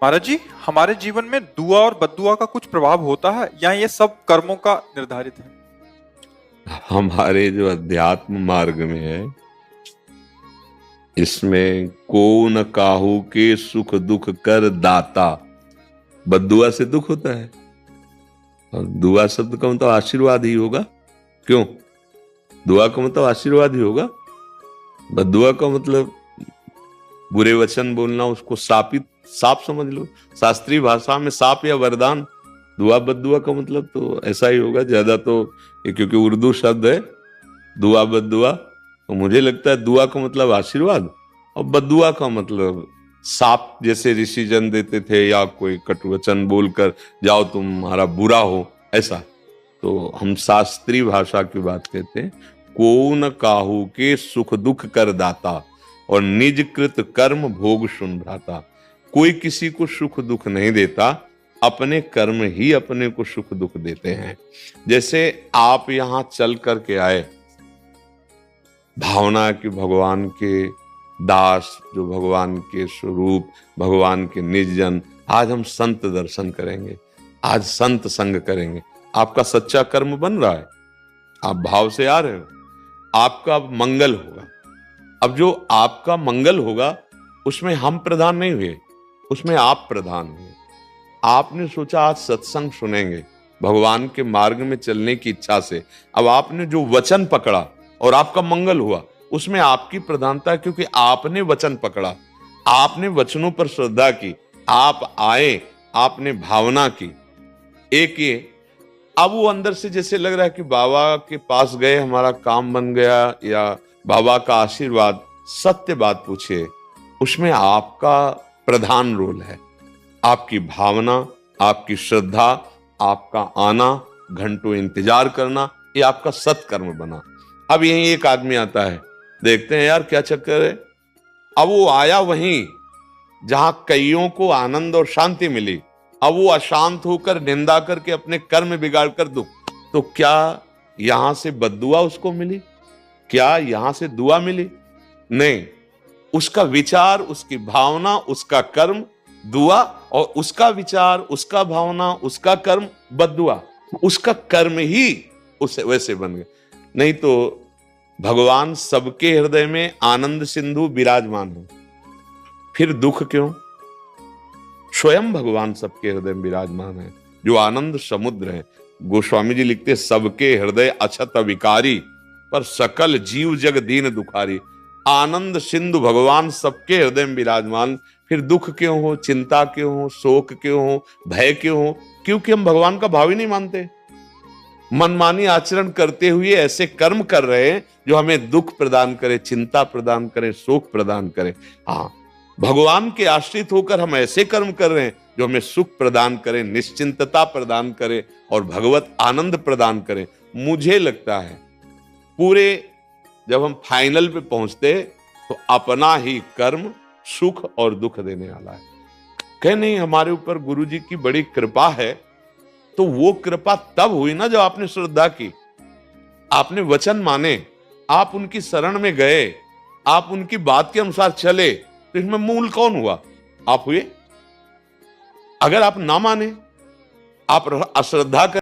महाराज जी, हमारे जीवन में दुआ और बद्दुआ का कुछ प्रभाव होता है या ये सब कर्मों का निर्धारित है? हमारे जो अध्यात्म मार्ग में है, इसमें को न काहू के सुख दुख कर दाता। बद्दुआ से दुख होता है, और दुआ शब्द का मतलब आशीर्वाद ही होगा। क्यों? दुआ का मतलब आशीर्वाद ही होगा। बद्दुआ का मतलब बुरे वचन बोलना, उसको साप समझ लो। शास्त्रीय भाषा में साप या वरदान। दुआ बद्दुआ का मतलब तो ऐसा ही होगा ज्यादा। तो क्योंकि उर्दू शब्द है दुआ बद्दुआ, तो मुझे लगता है दुआ का मतलब आशीर्वाद और बद्दुआ का मतलब साप जैसे ऋषि जन देते थे, या कोई कटुवचन बोलकर जाओ तुम्हारा बुरा हो, ऐसा। तो हम शास्त्रीय भाषा की बात कहते हैं। को न काहू के सुख दुख कर दाता, और निज कृत कर्म भोग सुन भ्राता। कोई किसी को सुख दुख नहीं देता, अपने कर्म ही अपने को सुख दुख देते हैं। जैसे आप यहां चल करके आए, भावना कि भगवान के दास, जो भगवान के स्वरूप, भगवान के निजजन, आज हम संत दर्शन करेंगे, आज संत संग करेंगे। आपका सच्चा कर्म बन रहा है, आप भाव से आ रहे हो, आपका मंगल होगा। अब जो आपका मंगल होगा उसमें हम प्रधान नहीं हुए, उसमें आप प्रधान हुए। आपने सोचा आज सत्संग सुनेंगे, भगवान के मार्ग में चलने की इच्छा से। अब आपने जो वचन पकड़ा और आपका मंगल हुआ, उसमें आपकी प्रधानता है, क्योंकि आपने वचन पकड़ा, आपने वचनों पर श्रद्धा की, आप आए, आपने भावना की। एक ये, अब वो अंदर से जैसे लग रहा है कि बाबा के पास गए, हमारा काम बन गया, या बाबा का आशीर्वाद। सत्य बात पूछिए, उसमें आपका प्रधान रोल है। आपकी भावना, आपकी श्रद्धा, आपका आना, घंटों इंतजार करना, ये आपका सत्कर्म बना। अब यही एक आदमी आता है, देखते हैं यार क्या चक्कर है। अब वो आया वहीं जहां कईयों को आनंद और शांति मिली, अब वो अशांत होकर निंदा करके अपने कर्म बिगाड़ कर दुख। तो क्या यहां से बद्दुआ उसको मिली? क्या यहां से दुआ मिली? नहीं। उसका विचार, उसकी भावना, उसका कर्म दुआ, और उसका विचार, उसका भावना, उसका कर्म बद्दुआ। उसका कर्म ही उसे वैसे बन गए। नहीं तो भगवान सबके हृदय में आनंद सिंधु विराजमान है, फिर दुख क्यों? स्वयं भगवान सबके हृदय में विराजमान है, जो आनंद समुद्र है। गोस्वामी जी लिखते, सबके हृदय अछत विकारी, पर सकल जीव जग दीन दुखारी। आनंद सिंधु भगवान सबके हृदय में विराजमान, फिर दुख क्यों हो, चिंता क्यों हो, शोक क्यों हो, भय क्यों हो? क्योंकि हम भगवान का भाव ही नहीं मानते। मनमानी आचरण करते हुए ऐसे कर्म कर रहे हैं जो हमें दुख प्रदान करे, चिंता प्रदान करे, शोक प्रदान करे। हाँ, भगवान के आश्रित होकर हम ऐसे कर्म कर रहे हैं जो हमें सुख प्रदान करे, निश्चिंतता प्रदान करे और भगवत आनंद प्रदान करे। मुझे लगता है पूरे जब हम फाइनल पे पहुंचते तो अपना ही कर्म सुख और दुख देने वाला है। कह नहीं, हमारे ऊपर गुरु जी की बड़ी कृपा है। तो वो कृपा तब हुई ना जब आपने श्रद्धा की, आपने वचन माने, आप उनकी शरण में गए, आप उनकी बात के अनुसार चले। तो इसमें मूल कौन हुआ? आप हुए। अगर आप ना माने, आप अश्रद्धा कर